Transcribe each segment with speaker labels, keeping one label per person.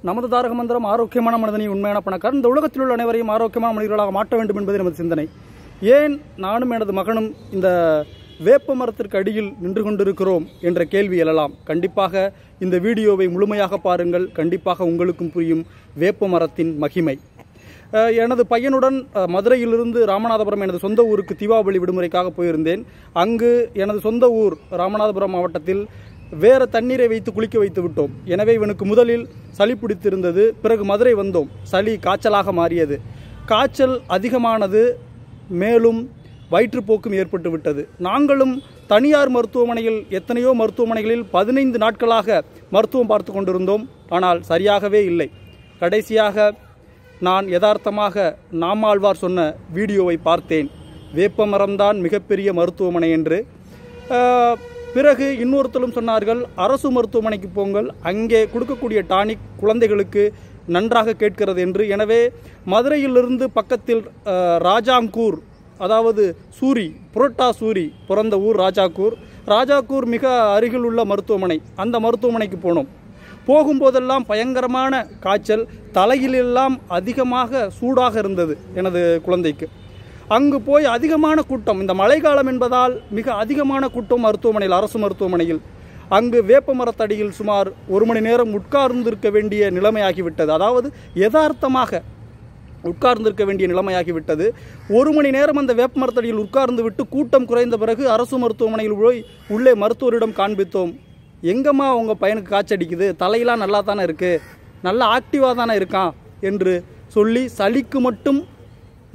Speaker 1: நமது தாரக மந்திரம் ஆரோக்கியமான மனிதனை உண்மையான பணக்காரன். இந்த உலகத்தில் உள்ள அனைவரையும் ஆரோக்கியமான மனிதர்களாக மாற்ற வேண்டும் என்பது நமது சிந்தனை. ஏன் நானும் எனது மகனும் இந்த வேப்ப மரத்திற்கு அடியில் நின்று கொண்டிருக்கிறோம் என்ற கேள்வி எழலாம். கண்டிப்பாக இந்த வீடியோவை முழுமையாக பாருங்கள். கண்டிப்பாக உங்களுக்கும் புரியும் வேப்ப மரத்தின் மகிமை. எனது பையனுடன் மதுரையிலிருந்து ராமநாதபுரம் எனது சொந்த ஊருக்கு தீபாவளி விடுமுறைக்காக போயிருந்தேன். அங்கு எனது சொந்த ஊர் ராமநாதபுரம் மாவட்டத்தில் வேறு தண்ணீரை வைத்து குளிக்க வைத்து விட்டோம். எனவே இவனுக்கு முதலில் சளி பிடித்திருந்தது. பிறகு மதுரை வந்தோம். சளி காய்ச்சலாக மாறியது. காய்ச்சல் அதிகமானது. மேலும் வயிற்றுப்போக்கும் ஏற்பட்டு விட்டது. நாங்களும் தனியார் மருத்துவமனையில் எத்தனையோ மருத்துவமனைகளில் 15 நாட்களாக மருத்துவம் பார்த்து கொண்டிருந்தோம். ஆனால் சரியாகவே இல்லை. கடைசியாக நான் யதார்த்தமாக நாமாழ்வார் சொன்ன வீடியோவை பார்த்தேன். வேப்ப மரம்தான் மிகப்பெரிய மருத்துவமனை என்று. பிறகு இன்னொருத்தரும் சொன்னார்கள், அரசு மருத்துவமனைக்கு போங்கள், அங்கே கொடுக்கக்கூடிய டானிக் குழந்தைகளுக்கு நன்றாக கேட்கிறது என்று. எனவே மதுரையிலிருந்து பக்கத்தில் ராஜாங்கூர், அதாவது சூரி, புரோட்டா சூரி பிறந்த ஊர் ராஜாக்கூர் மிக அருகில் உள்ள மருத்துவமனை. அந்த மருத்துவமனைக்கு போனோம். போகும்போதெல்லாம் பயங்கரமான காய்ச்சல், தலையிலெல்லாம் அதிகமாக சூடாக இருந்தது எனது குழந்தைக்கு. அங்கு போய் அதிகமான கூட்டம், இந்த மழைக்காலம் என்பதால் மிக அதிகமான கூட்டம் மருத்துவமனையில், அரசு மருத்துவமனையில். அங்கு வேப்ப மரத்தடியில் சுமார் 1 மணி நேரம் உட்கார்ந்திருக்க வேண்டிய நிலைமையாகிவிட்டது. அதாவது யதார்த்தமாக உட்கார்ந்திருக்க வேண்டிய நிலைமையாகிவிட்டது. 1 மணி நேரம் அந்த வேப்ப மரத்தடியில் உட்கார்ந்து விட்டு கூட்டம் குறைந்த பிறகு அரசு மருத்துவமனையில் போய் உள்ளே மருத்துவரிடம் காண்பித்தோம். எங்கம்மா உங்கள் பையனுக்கு காய்ச்சடிக்குது, தலையெல்லாம் நல்லா தானே இருக்குது, நல்லா ஆக்டிவாக தானே இருக்கான் என்று சொல்லி சளிக்கு மட்டும்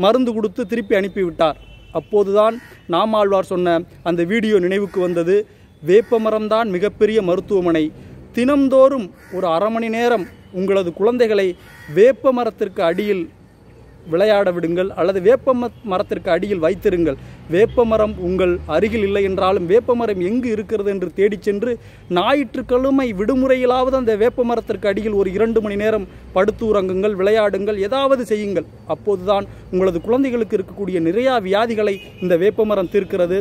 Speaker 1: மருந்து கொடுத்து திருப்பி அனுப்பிவிட்டார். அப்போதுதான் நாமாழ்வார் சொன்ன அந்த வீடியோ நினைவுக்கு வந்தது. வேப்ப மரம்தான் மிகப்பெரிய மருத்துவமனை. தினம்தோறும் ஒரு 1/2 மணி நேரம் உங்களது குழந்தைகளை வேப்ப மரத்திற்கு அடியில் விளையாட விடுங்கள், அல்லது வேப்ப மரத்திற்கு அடியில் வைத்திருங்கள். வேப்ப மரம் உங்கள் அருகில் இல்லை என்றாலும் வேப்ப மரம் எங்கு இருக்கிறது என்று தேடிச் சென்று ஞாயிற்றுக்கிழமை விடுமுறையிலாவது அந்த வேப்ப மரத்திற்கு அடியில் ஒரு 2 மணி நேரம் படுத்து உறங்குங்கள், விளையாடுங்கள், ஏதாவது செய்யுங்கள். அப்போதுதான் உங்களது குழந்தைகளுக்கு இருக்கக்கூடிய நிறையா வியாதிகளை இந்த வேப்ப மரம் தீர்க்கிறது.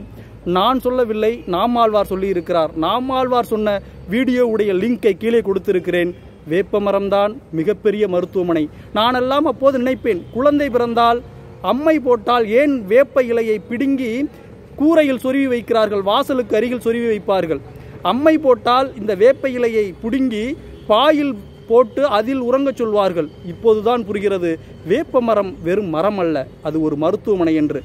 Speaker 1: நான் சொல்லவில்லை, நாமாழ்வார் சொல்லியிருக்கிறார். நாமாழ்வார் சொன்ன வீடியோவுடைய லிங்கை கீழே கொடுத்திருக்கிறேன். வேப்ப மரம்தான் மிகப்பெரிய மருத்துவமனை. நானெல்லாம் அப்போது நினைப்பேன், குழந்தை பிறந்தால் அம்மை போட்டால் ஏன் வேப்ப இலையை பிடுங்கி கூரையில் சொருவி வைக்கிறார்கள், வாசலுக்கு அருகில் சொருவி வைப்பார்கள். அம்மை போட்டால் இந்த வேப்ப இலையை பிடுங்கி பாயில் போட்டு அதில் உறங்கச் சொல்வார்கள். இப்போதுதான் புரிகிறது, வேப்ப மரம் வெறும் மரம் அல்ல, அது ஒரு மருத்துவமனை என்று.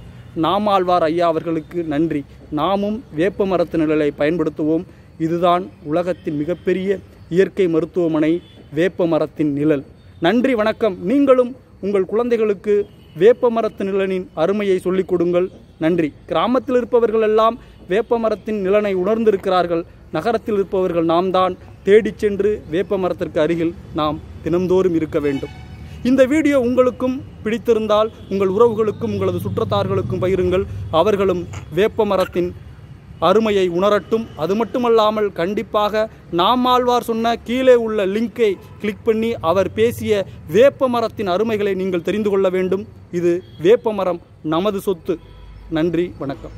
Speaker 1: நாமாழ்வார் ஐயா அவர்களுக்கு நன்றி. நாமும் வேப்ப மரத்து நிழலை பயன்படுத்துவோம். இதுதான் உலகத்தின் மிகப்பெரிய இயற்கை மருத்துவமனை, வேப்ப மரத்தின் நிழல். நன்றி, வணக்கம். நீங்களும் உங்கள் குழந்தைகளுக்கு வேப்ப மரத்து நிழலின் அருமையை சொல்லிக் கொடுங்கள். நன்றி. கிராமத்தில் இருப்பவர்கள் எல்லாம் வேப்ப மரத்தின் நிழலை உணர்ந்திருக்கிறார்கள். நகரத்தில் இருப்பவர்கள் நாம் தான் தேடிச் சென்று வேப்ப மரத்திற்கு அருகில் நாம் தினந்தோறும் இருக்க வேண்டும். இந்த வீடியோ உங்களுக்கும் பிடித்திருந்தால் உங்கள் உறவுகளுக்கும் உங்களது சுற்றத்தார்களுக்கும் பகிருங்கள். அவர்களும் வேப்ப மரத்தின் அருமையை உணரட்டும். அது மட்டுமல்லாமல் கண்டிப்பாக நாமாழ்வார் சொன்ன கீழே உள்ள லிங்கை கிளிக் பண்ணி அவர் பேசிய வேப்ப மரத்தின் அருமைகளை நீங்கள் தெரிந்து கொள்ள வேண்டும். இது வேப்ப மரம் நமது சொத்து. நன்றி, வணக்கம்.